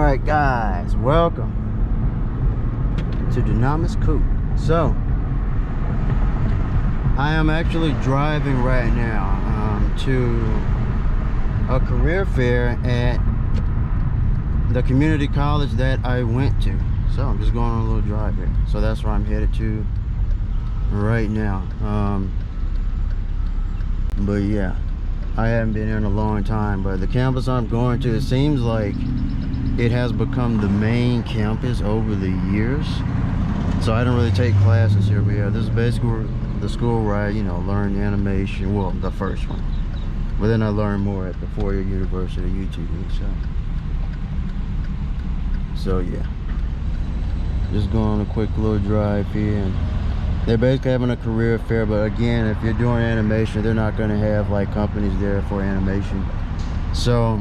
Alright guys, welcome to Dynamis Coupe. So I am actually driving right now to a career fair at the community college that I went to. So I'm just going on a little drive here. So that's where I'm headed to right now. But yeah, I haven't been here in a long time, but the campus I'm going to, it seems like it has become the main campus over the years. So I don't really take classes here, but yeah, this is basically the school where I, learned animation. Well, the first one. But then I learned more at the four-year University of UTV. So yeah, just going on a quick little drive here. And they're basically having a career fair, but again, if you're doing animation, they're not going to have like companies there for animation. So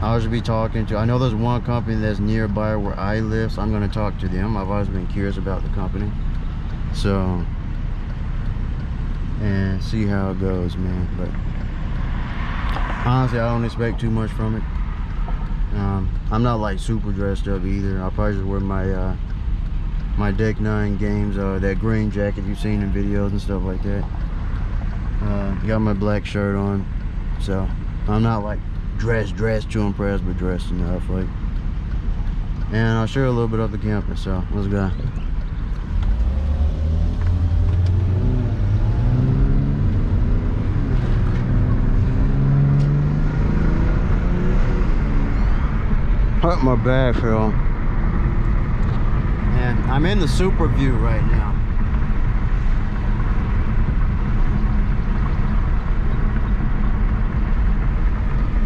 I'll just be talking to, I know there's one company that's nearby where I live, so I'm going to talk to them. I've always been curious about the company, so, and see how it goes, man. But honestly, I don't expect too much from it. I'm not like super dressed up either. I'll probably just wear my my Deck 9 Games, that green jacket you've seen in videos and stuff like that. Got my black shirt on, so I'm not like dressed to impress, but dressed enough, like. And I'll share a little bit of the campus, so let's go. Hurt my back, girl. And I'm in the super view right now.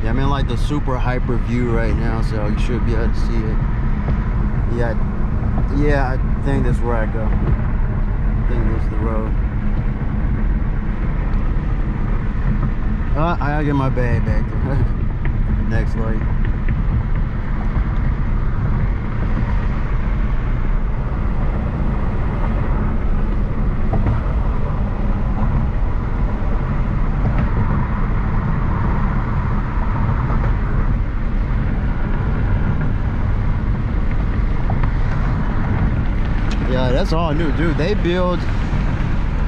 Yeah, I'm in like the super hyper view right now, so you should be able to see it. Yeah, I think that's where I go. I think this is the road. I gotta get my bag back there. Next light. Yeah, that's all new, dude. They build,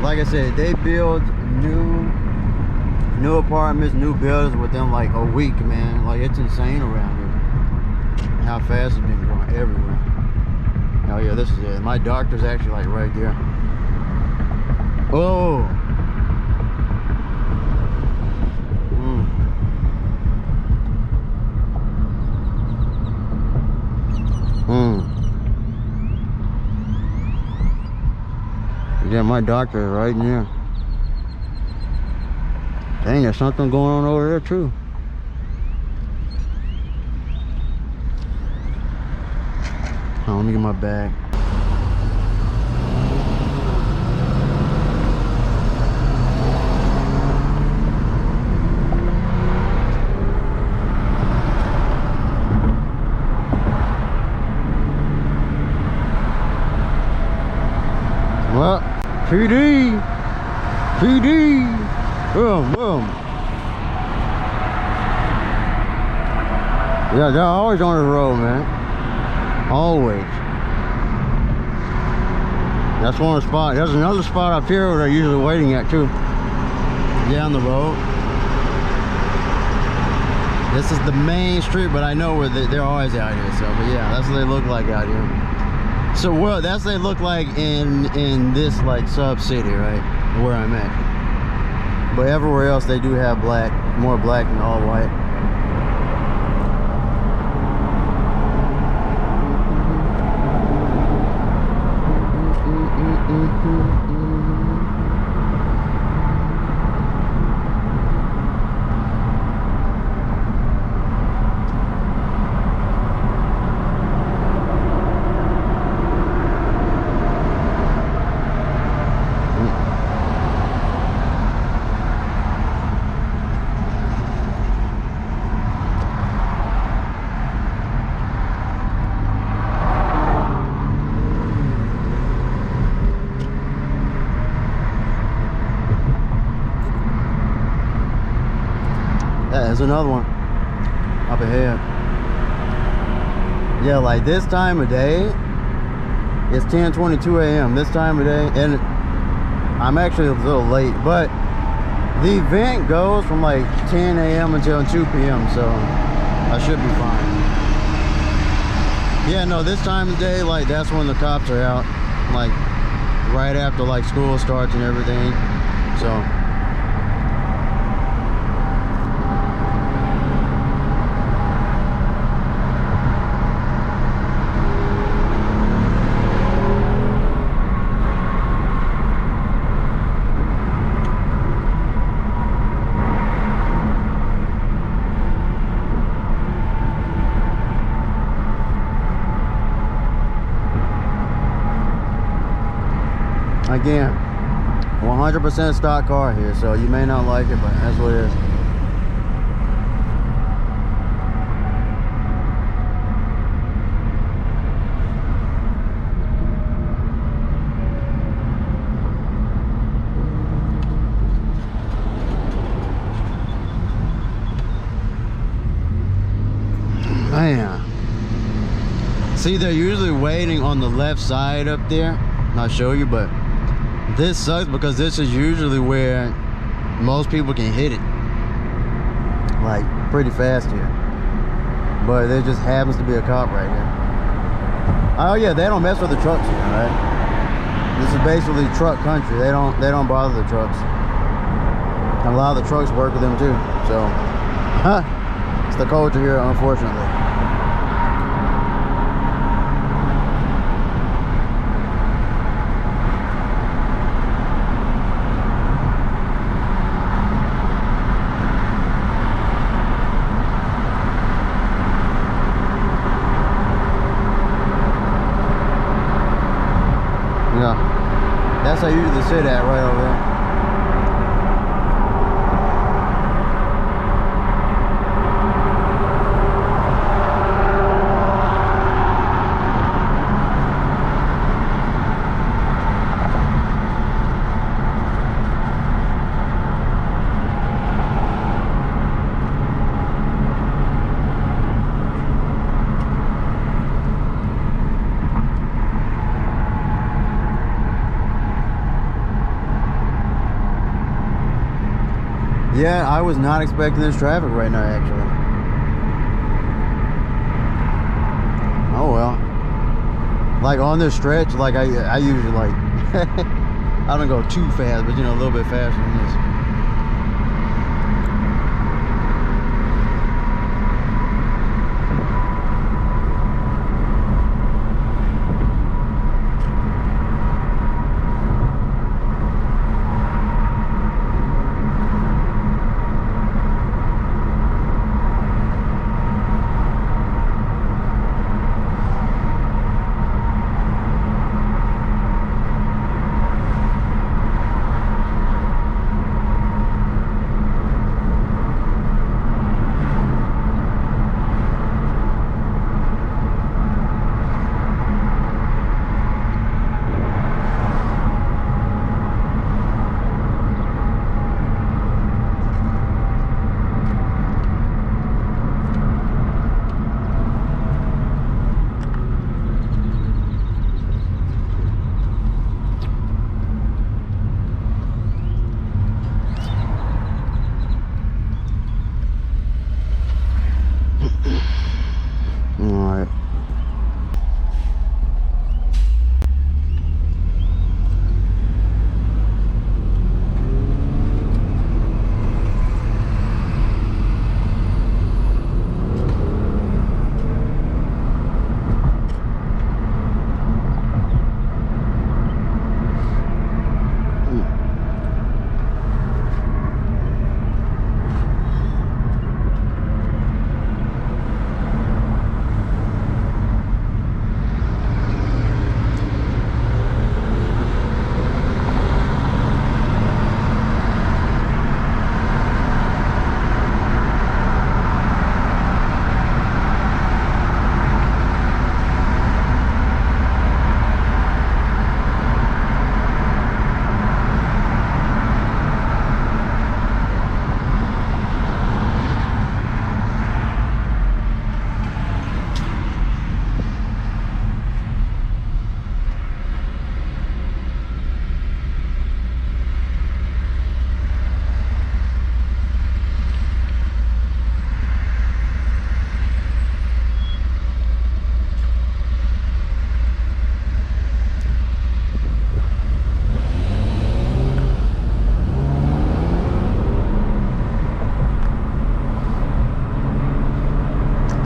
like I said, they build new apartments, new buildings within like a week, man. Like, it's insane around here how fast it's been growing everywhere. Oh yeah, this is it. My doctor's actually like right there. Oh. Yeah, my doctor is right in here. Dang, there's something going on over there too. Oh, let me get my bag. Well, PD, boom. Yeah, they're always on the road, man. Always. That's one spot. There's another spot up here where they're usually waiting at too. Down the road. This is the main street, but I know where they're always out here. So, but yeah, that's what they look like out here. So well, that's what they look like in this like sub city, right, where I'm at. But everywhere else they do have black, more black than all white. There's another one up ahead. Yeah, like this time of day, it's 10:22 a.m. this time of day, and I'm actually a little late, but the event goes from like 10 a.m. until 2 p.m. so I should be fine. Yeah, no, this time of day, like that's when the cops are out, like right after like school starts and everything. So again, 100% stock car here, so you may not like it, but that's what it is. Man, see, they're usually waiting on the left side up there. I'll show you, but this sucks because this is usually where most people can hit it like pretty fast here, but there just happens to be a cop right here. Oh yeah, they don't mess with the trucks here, right? This is basically truck country. They don't bother the trucks, and a lot of the trucks work with them too, so it's the culture here, unfortunately. Yeah, that's how I usually sit at, right over there. Yeah, I was not expecting this traffic right now, actually. Oh well. Like on this stretch, like I usually like I don't go too fast, but you know, a little bit faster than this.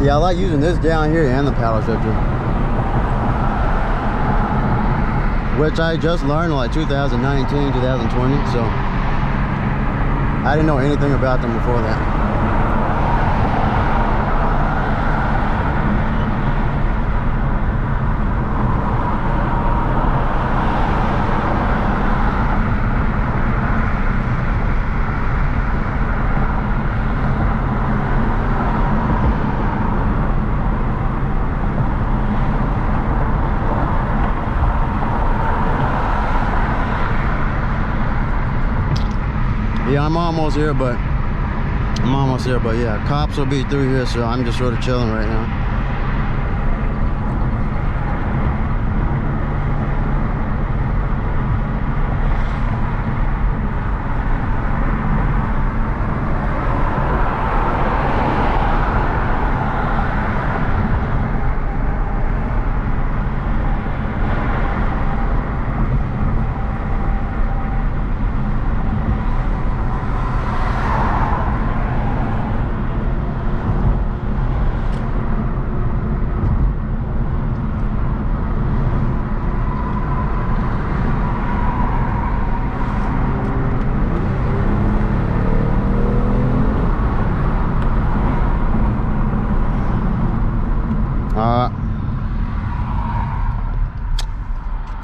Yeah, I like using this down here and the paddle shifter, which I just learned in like 2019, 2020, so I didn't know anything about them before that. Yeah, I'm almost here, but yeah, cops will be through here, so I'm just sort of chilling right now.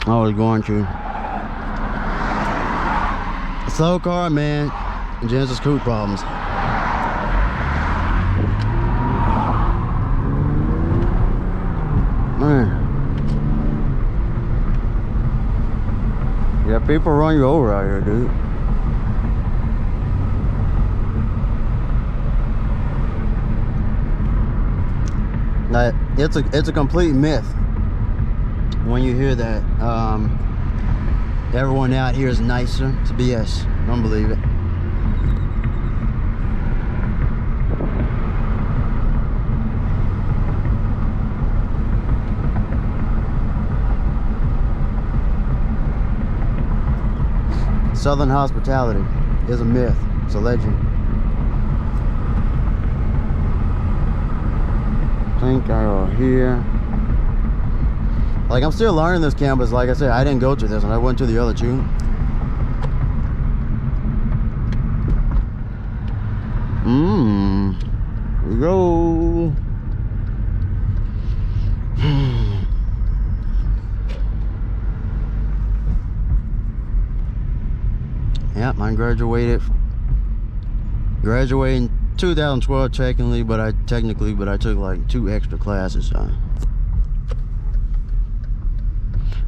I was going to. Slow car, man. Genesis Coupe problems. Man. Yeah, people run you over out here, dude. Now, it's a complete myth when you hear that everyone out here is nicer. It's BS. Don't believe it. Southern hospitality is a myth. It's a legend. I think I'm here. Like, I'm still learning this campus. Like I said, I didn't go to this one. I went to the other two. Here we go. Yeah, mine graduated in 2012 technically, but I took like 2 extra classes.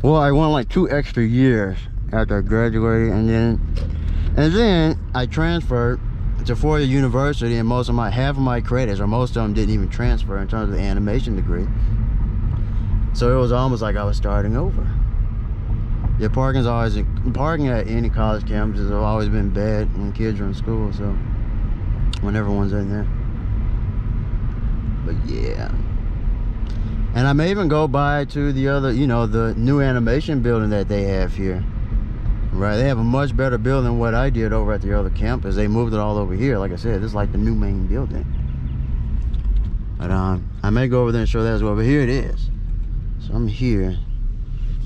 Well, I went like 2 extra years after I graduated, and then I transferred to 4-year university, and half of my credits, or most of them, didn't even transfer in terms of the animation degree. So it was almost like I was starting over. Yeah, parking at any college campus has always been bad when kids are in school, so when everyone's in there. But yeah. And I may even go by to the other, the new animation building that they have here. Right, they have a much better building than what I did over at the other campus. They moved it all over here. Like I said, this is like the new main building. But I may go over there and show that as well. But here it is. So I'm here.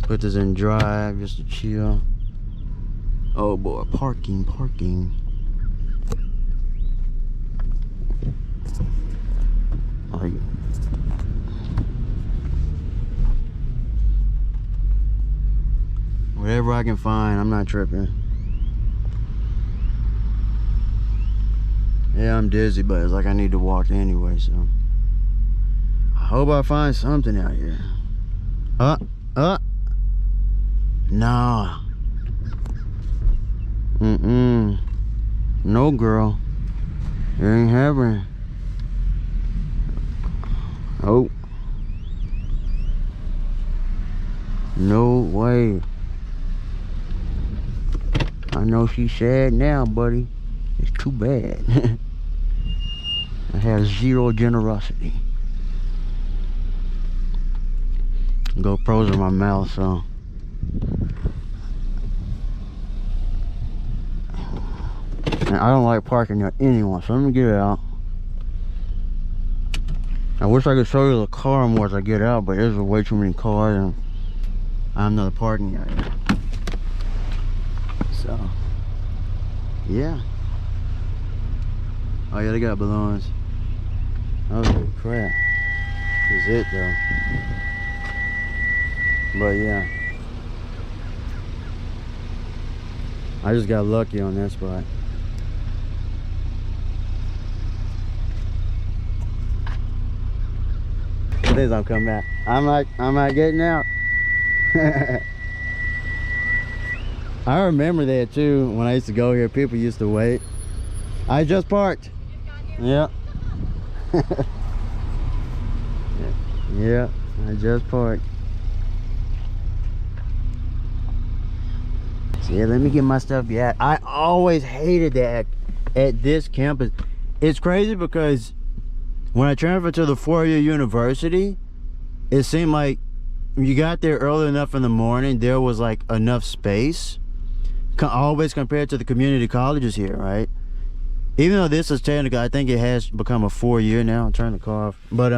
Put this in drive just to chill. Oh boy, parking. Like, whatever I can find, I'm not tripping. Yeah, I'm dizzy, but it's like I need to walk anyway, so I hope I find something out here. Nah. No, girl. It ain't happening. Oh. No way. I know she's sad now, buddy. It's too bad. I have zero generosity. GoPros in my mouth, so. And I don't like parking near anyone, so let me get it out. I wish I could show you the car more as I get out, but there's way too many cars and I have another parking area. So, yeah. Oh yeah, they got balloons. Holy crap. This is it though. But yeah. I just got lucky on that spot. This I'm coming back. I'm not getting out. I remember that too. When I used to go here, people used to wait. I just parked. Yeah. Yeah, I just parked. So yeah, let me get my stuff back. I always hated that at this campus. It's crazy because when I transferred to the 4-year university, it seemed like you got there early enough in the morning, there was like enough space, always compared to the community colleges here, right? Even though this is technically, I think it has become a 4-year now. Turn the car off. But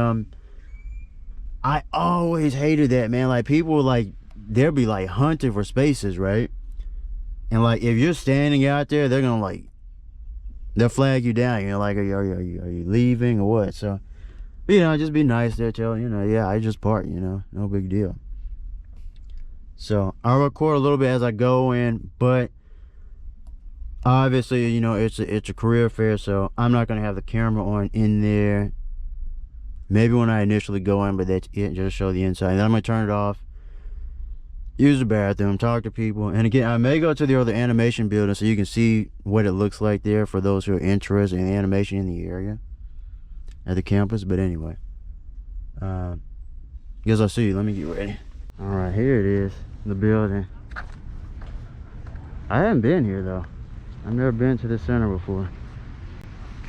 I always hated that, man. Like people like, they'll be like hunting for spaces, right? And like if you're standing out there, they're gonna like, they'll flag you down. You're like, are you leaving or what? So, you know, just be nice there, tell you know, yeah, I just parked, you know, no big deal. So I'll record a little bit as I go in, but obviously, you know, it's a career fair, so I'm not gonna have the camera on in there. Maybe when I initially go in, but that's it, just show the inside. And then I'm gonna turn it off, use the bathroom, talk to people, and again, I may go to the other animation building so you can see what it looks like there for those who are interested in animation in the area at the campus. But anyway, guess I'll see you. Let me get ready. All right, here it is, the building. I haven't been here though. I've never been to the center before,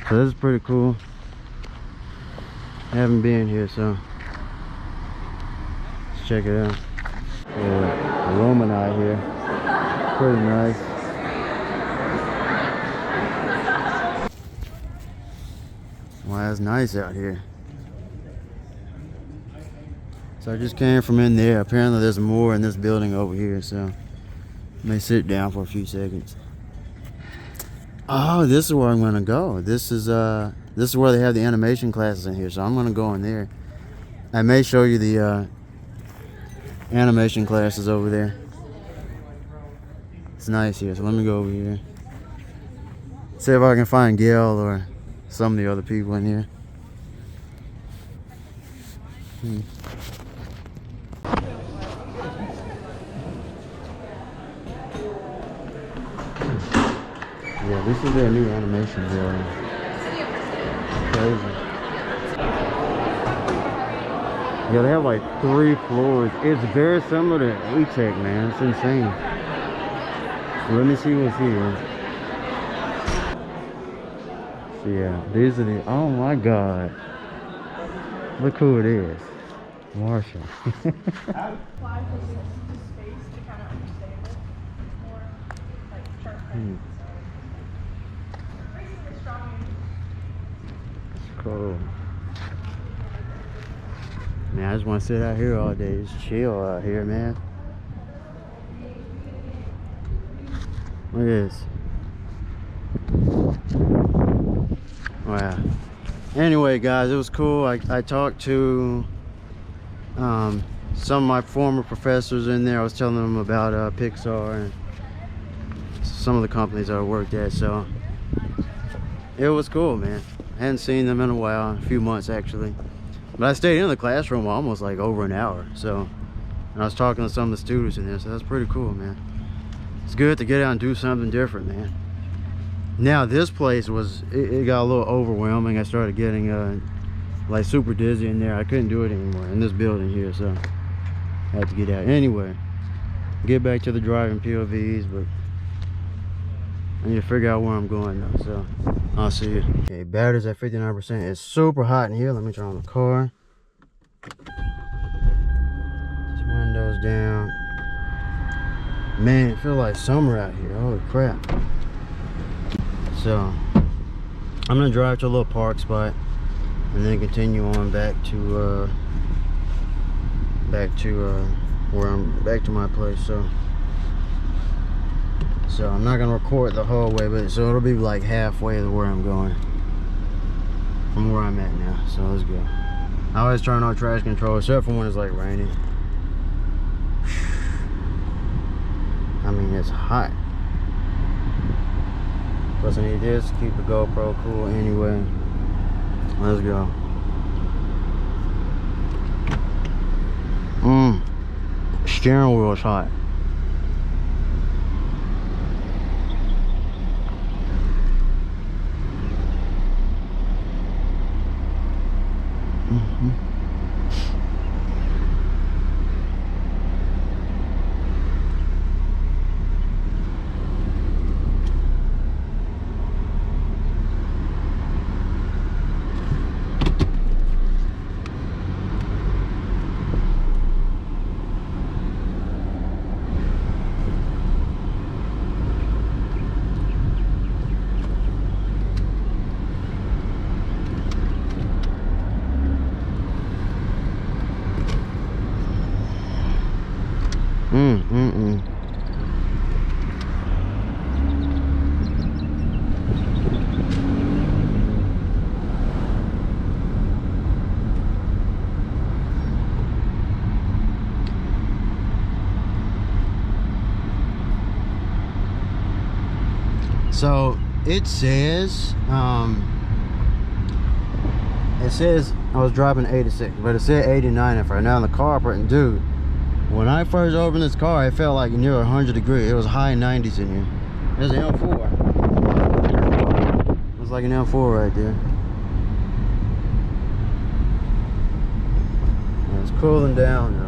so this is pretty cool. I haven't been here, so let's check it out. Yeah, Illuminati here, pretty nice. Wow, it's nice out here. So I just came from in there. Apparently there's more in this building over here, so I may sit down for a few seconds. Oh, this is where I'm gonna go. This is where they have the animation classes in here, so I'm gonna go in there. I may show you the animation classes over there. It's nice here, so let me go over here. See if I can find Gail or some of the other people in here. Yeah, this is their new animation building. Crazy. Yeah, they have like 3 floors. It's very similar to A-Tech, man. It's insane. Let me see what's here. So yeah, these are the, oh my God. Look who it is. Marshall. Cool. Man, I just want to sit out here all day. Just chill out here, man. Look at this. Wow. Anyway, guys, it was cool. I talked to some of my former professors in there. I was telling them about Pixar and some of the companies I worked at. So it was cool, man. I hadn't seen them in a while, a few months actually. But I stayed in the classroom almost like over an hour. So, and I was talking to some of the students in there, so that's pretty cool, man. It's good to get out and do something different, man. Now this place was, it got a little overwhelming. I started getting like super dizzy in there. I couldn't do it anymore in this building here, so I had to get out. Anyway, get back to the driving POVs, but I need to figure out where I'm going now, so I'll see you. Okay, battery's at 59%. It's super hot in here. Let me turn on the car. Windows down. Man, it feels like summer out here. Holy crap. So I'm gonna drive to a little park spot. and then continue on back to back to my place. So I'm not gonna record the whole way, but so it'll be like halfway to where I'm going from where I'm at now. So let's go. I always turn on trash control except for when it's like raining. I mean, it's hot. Plus I need this to keep the GoPro cool anyway. Let's go. Steering wheel is hot. So it says I was driving 86, but it said 89 at first. Now in the car, dude, when I first opened this car, it felt like near 100 degrees. It was high 90s in here. There's an M4. It was like an M4 right there. And it's cooling down though.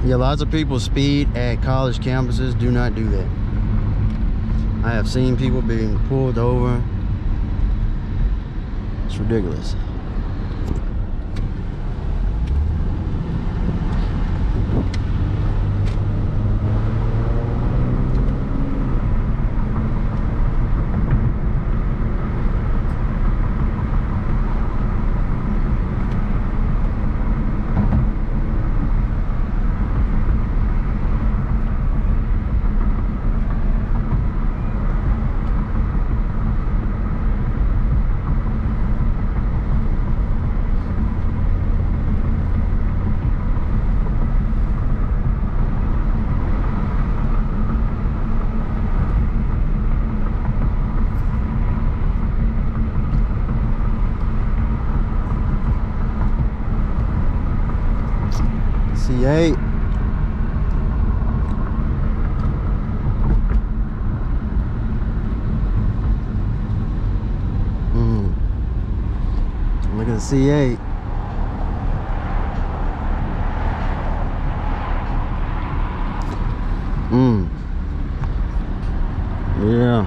Yeah, lots of people speed at college campuses. Do not do that. I have seen people being pulled over. It's ridiculous. C8. Look at the C8. Yeah.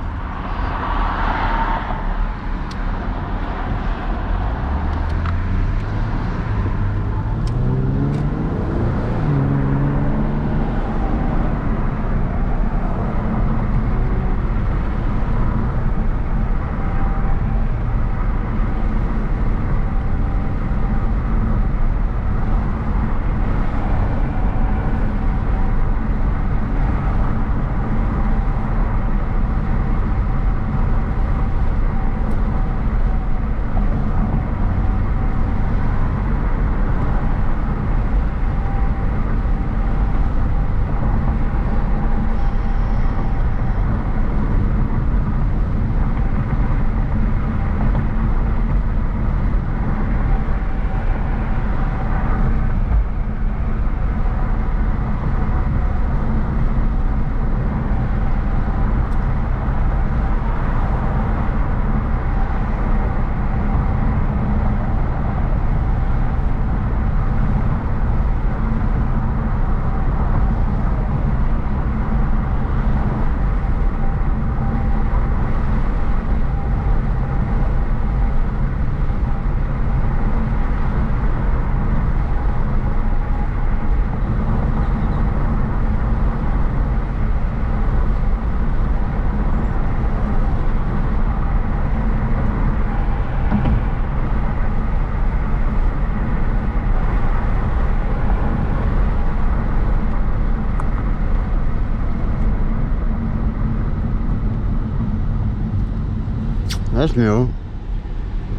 That's new.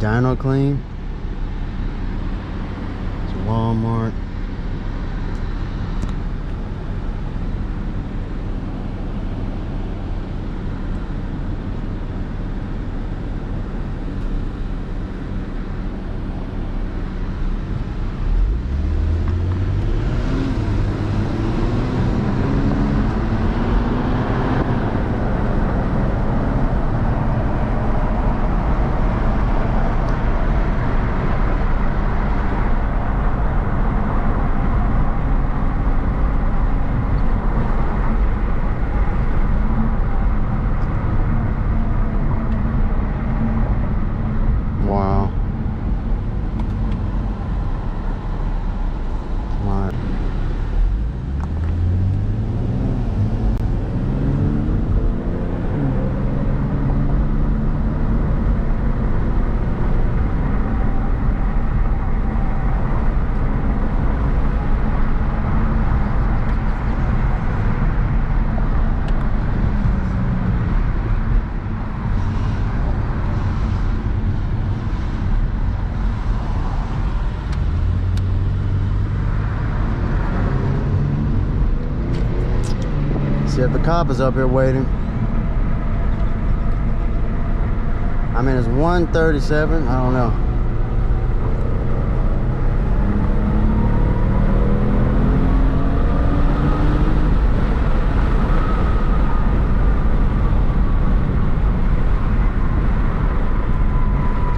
Dino Clean. It's Walmart. See if the cop is up here waiting. I mean, it's 1:37. I don't know.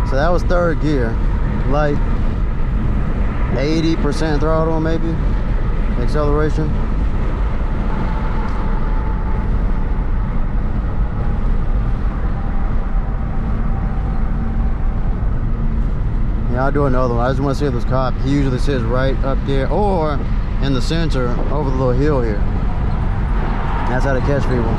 So that was third gear, like 80% throttle maybe, acceleration. Yeah, I'll do another one. I just want to see if this cop, he usually sits right up there or in the center over the little hill here. That's how to catch people.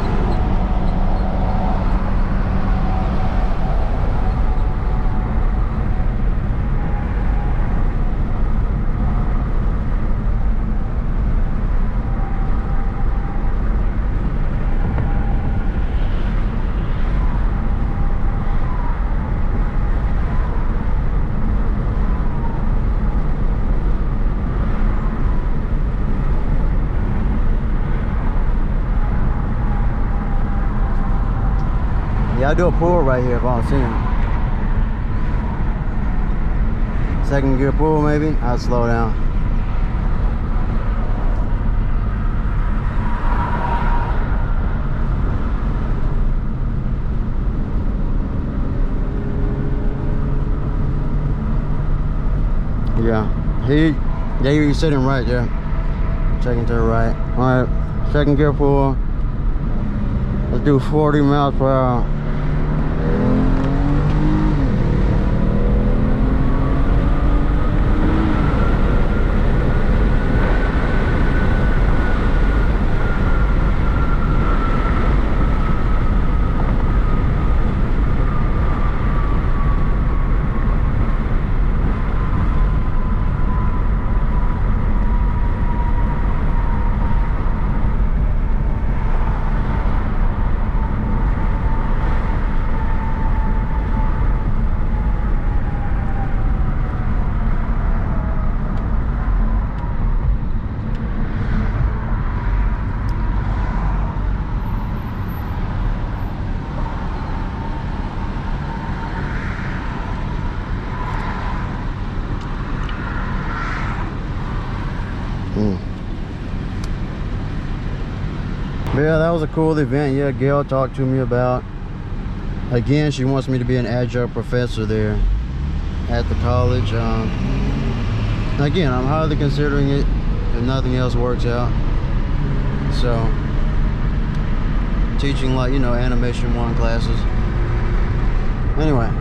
Yeah, I'll do a pull right here if I don't see him. Second gear pull maybe, I'll slow down. Yeah, he's sitting right there. Checking to the right. Alright, second gear pull. Let's do 40 miles per hour. Yeah, that was a cool event. Yeah, Gail talked to me about, again, she wants me to be an adjunct professor there at the college. Again, I'm highly considering it if nothing else works out. So, teaching, like, you know, animation 1 classes. Anyway.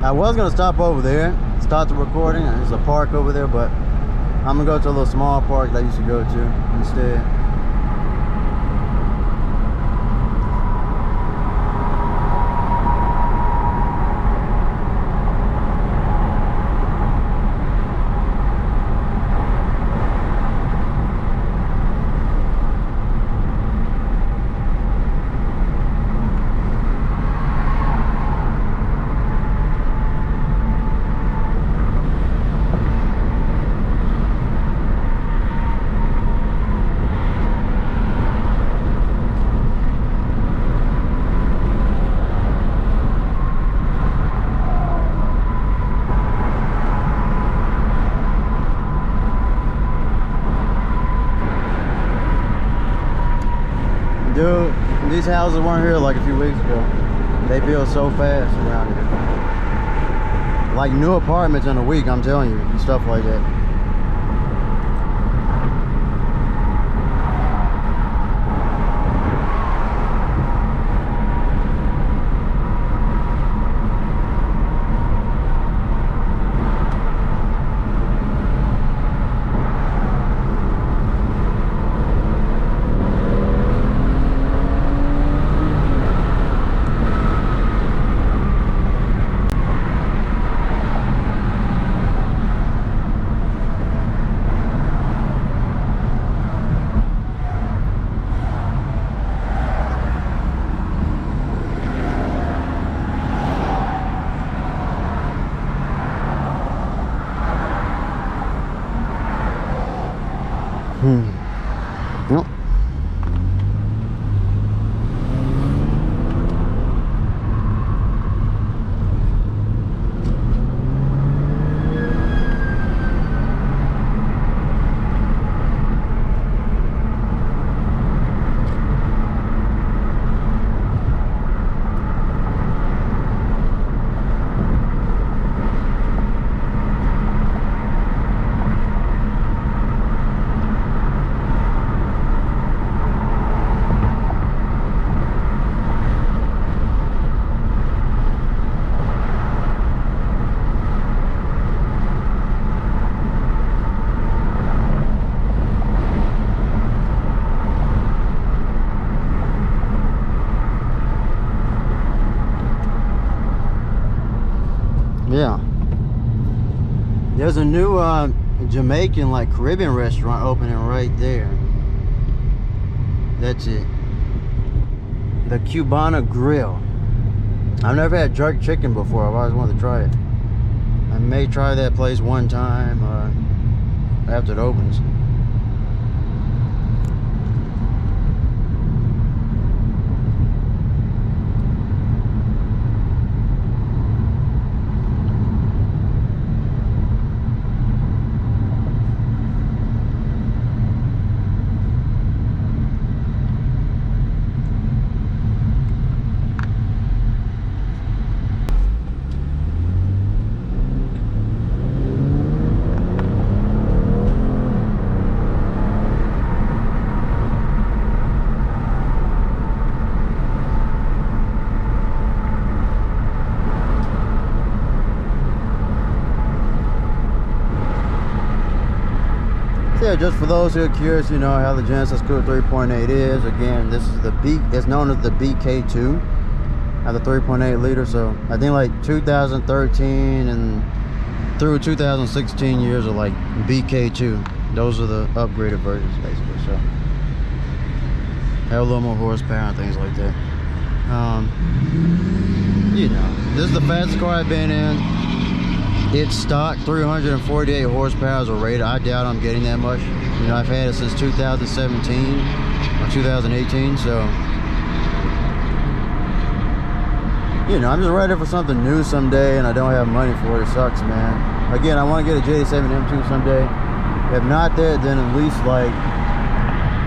I was gonna stop over there, start the recording. There's a park over there, but I'm gonna go to a little small park that I used to go to instead. Dude, these houses weren't here like a few weeks ago. They build so fast around here. Like new apartments in a week, I'm telling you, and stuff like that. Yep. Yeah. There's a new Jamaican, like Caribbean restaurant opening right there. That's it. The Cubana Grill. I've never had jerk chicken before. I've always wanted to try it. I may try that place one time after it opens. Yeah, just for those who are curious, you know how the Genesis Coupe 3.8 is. Again, this is the B. It's known as the BK2, the 3.8 liter. So I think like 2013 and through 2016 years are like BK2. Those are the upgraded versions, basically. So have a little more horsepower and things like that. You know, this is the fastest car I've been in. It's stock 348 horsepower is a rated. I doubt I'm getting that much. You know, I've had it since 2017 or 2018, so you know, I'm just ready for something new someday, and I don't have money for it. It sucks, man. Again, I want to get a JD7 M2 someday. If not that, then at least like,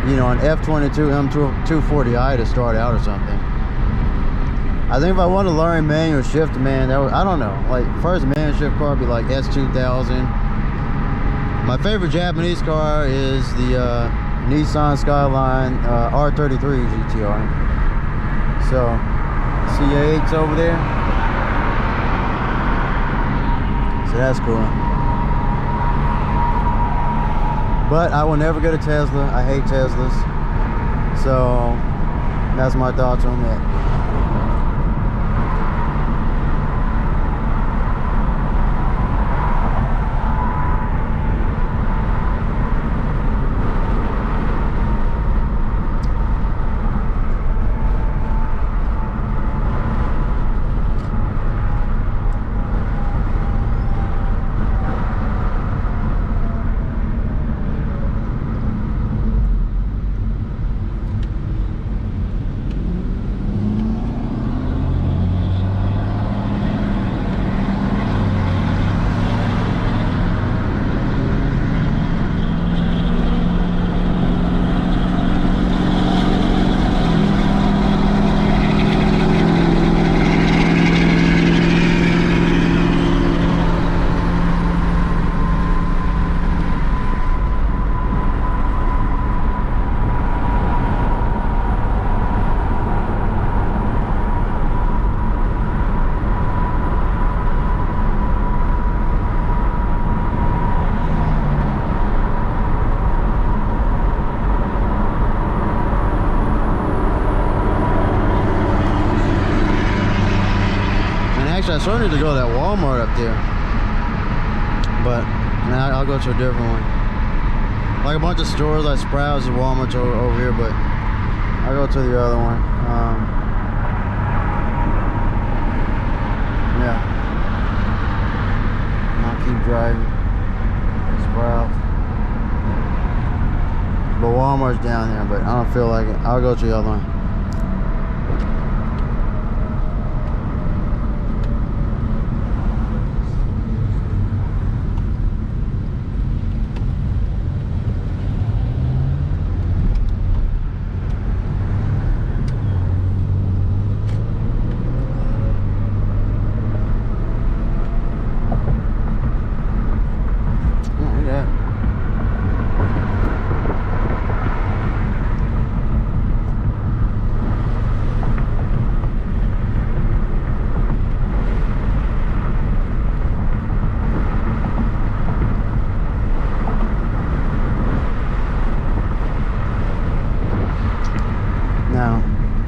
you know, an F22 M240i to start out or something. I think if I want to learn manual shift, man, that was, I don't know, like first manual shift car would be like S2000. My favorite Japanese car is the Nissan Skyline R33 GTR. So C8's over there. So that's cool. But I will never get a Tesla. I hate Teslas. So that's my thoughts on that. I sort of need to go to that Walmart up there, but now I'll go to a different one. Like a bunch of stores like Sprouts and Walmart's over here, but I'll go to the other one. Yeah, I'll keep driving. Sprouts, but Walmart's down there, but I don't feel like it. I'll go to the other one.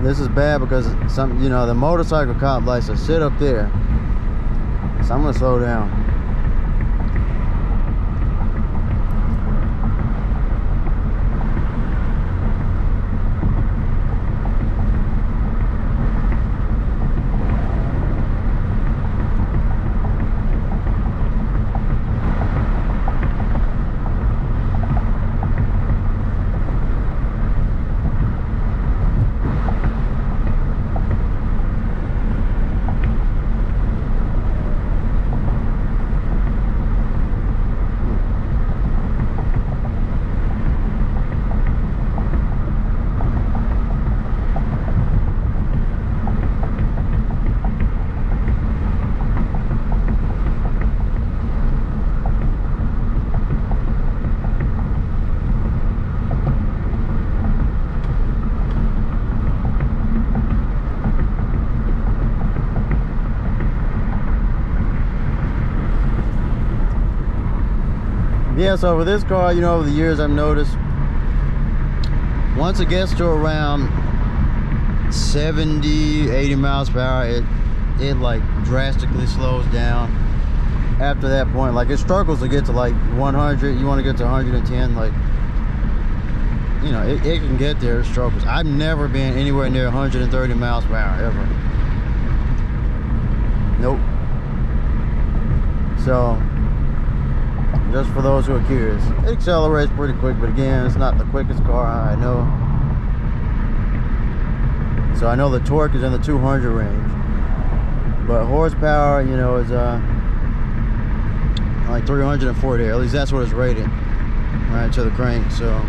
This is bad because some, you know, the motorcycle cop likes to sit up there. So I'm gonna slow down. Yeah, so with this car, you know, over the years I've noticed once it gets to around 70, 80 miles per hour, it like drastically slows down. After that point, like it struggles to get to like 100. You want to get to 110, like, you know, it can get there. It struggles. I've never been anywhere near 130 miles per hour ever. Nope. So just for those who are curious, it accelerates pretty quick, but again, it's not the quickest car I know. So I know the torque is in the 200 range, but horsepower, you know, is like 340. At least that's what it's rated, right to the crank. So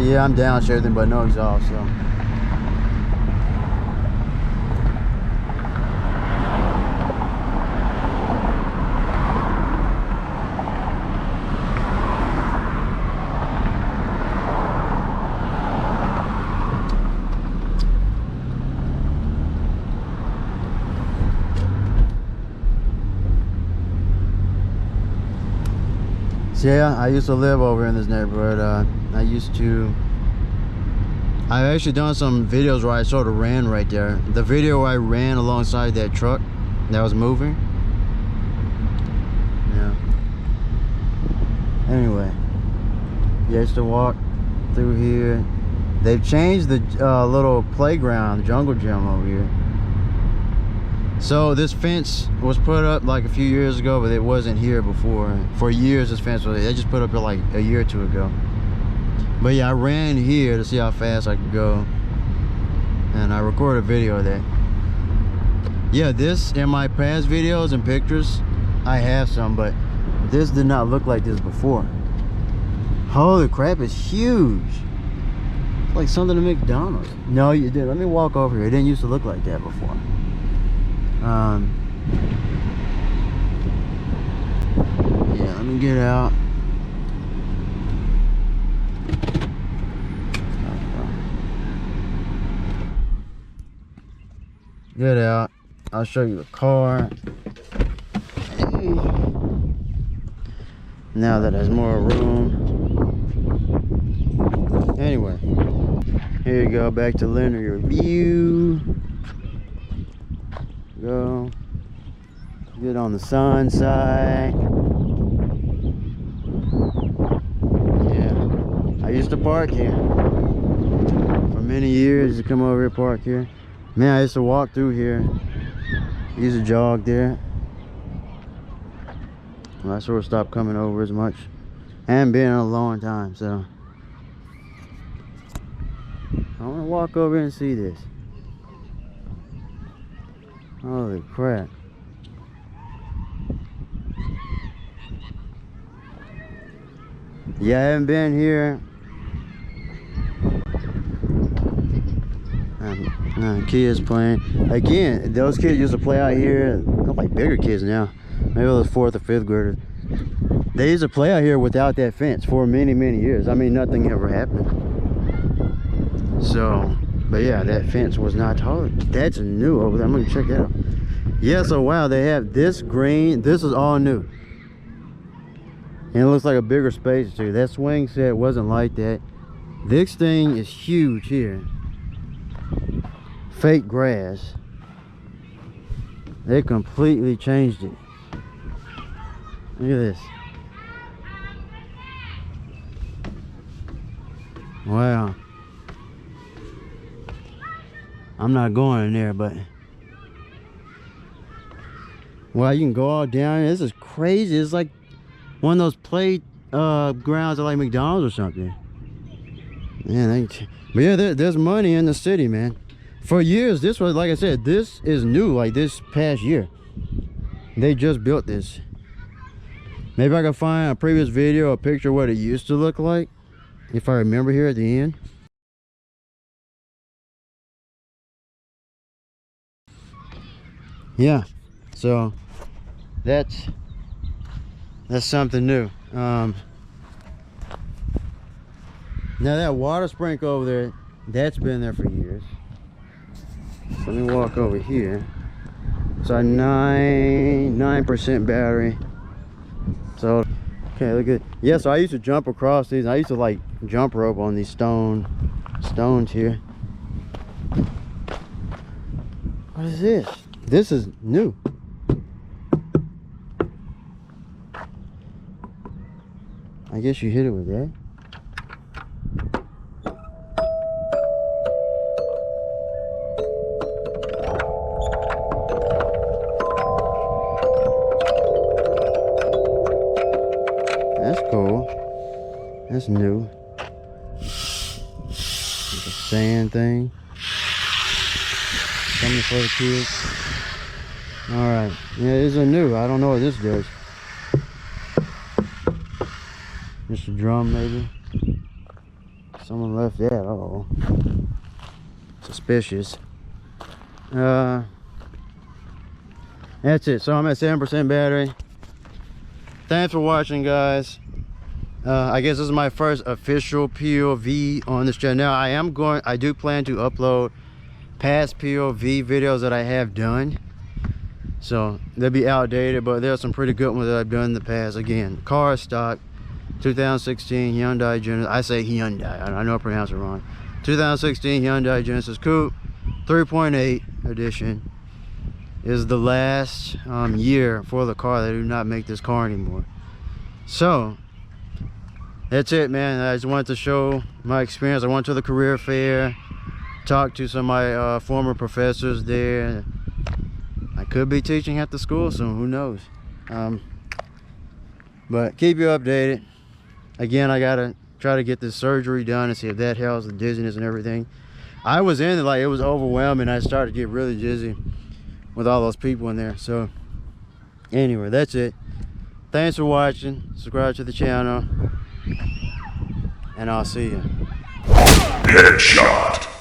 yeah, I'm downshifting, but no exhaust, so. Yeah, I used to live over in this neighborhood. I've actually done some videos where I sort of ran right there. The video where I ran alongside that truck that was moving. Yeah. Anyway, yeah, I used to walk through here. They've changed the little playground, the jungle gym over here. So this fence was put up like a few years ago, but it wasn't here before. For years this fence was, they just put up it like a year or two ago. But yeah, I ran here to see how fast I could go. And I recorded a video of that. Yeah, this in my past videos and pictures, I have some, but this did not look like this before. Holy crap, it's huge. It's like something to McDonald's. No, you did. Let me walk over here. It didn't used to look like that before. Yeah, let me get out. Get out. I'll show you the car. Hey. Now that there's more room. Anyway, here you go. Back to linear view. Go. Get on the sun side. Yeah, I used to park here for many years. To come over here, park here. Man, I used to walk through here. I used to jog there. Well, I sort of stopped coming over as much. I haven't been in a long time, so I want to walk over and see this. Holy crap. Yeah, I haven't been here. Kids playing. Again, those kids used to play out here. They're like bigger kids now. Maybe those 4th or 5th graders. They used to play out here without that fence for many, many years. I mean, nothing ever happened. So, but yeah, that fence was not tall. That's new over there. I'm gonna check that out. Yeah, so wow, they have this green. This is all new. And it looks like a bigger space too. That swing set wasn't like that. This thing is huge here. Fake grass. They completely changed it. Look at this. Wow. I'm not going in there, but wow, you can go all down. This is crazy. It's like one of those play grounds at like McDonald's or something. Man, but yeah, there's money in the city, man. For years, this was, like I said, this is new. Like this past year, they just built this. Maybe I can find a previous video, a picture of what it used to look like, if I remember here at the end. Yeah, so that's something new. Now that water sprinkler over there, that's been there for years. Let me walk over here. So 9% battery. So okay, look at, yeah, so I used to jump across these. I used to like jump rope on these stones here. What is this? This is new. I guess you hit it with that. That's cool. That's new. It's a sand thing. Something for the kids. Alright. Yeah, these are new. I don't know what this does. Just a drum maybe. Someone left that. Uh-oh. Suspicious. That's it. So I'm at 7% battery. Thanks for watching, guys. I guess this is my first official POV on this channel. Now I do plan to upload past POV videos that I have done. So they'll be outdated, but there are some pretty good ones that I've done in the past. Again, car stock, 2016 Hyundai Genesis. I say Hyundai. I know I pronounce it wrong. 2016 Hyundai Genesis Coupe 3.8 edition. Is the last year for the car. They do not make this car anymore. So that's it, man. I just wanted to show my experience. I went to the career fair, talked to some of my former professors there. I could be teaching at the school soon, who knows. But keep you updated. Again, I gotta try to get this surgery done and see if that helps the dizziness and everything. I was in it, like, it was overwhelming. I started to get really dizzy with all those people in there. So anyway, that's it. Thanks for watching. Subscribe to the channel, and I'll see you. Headshot.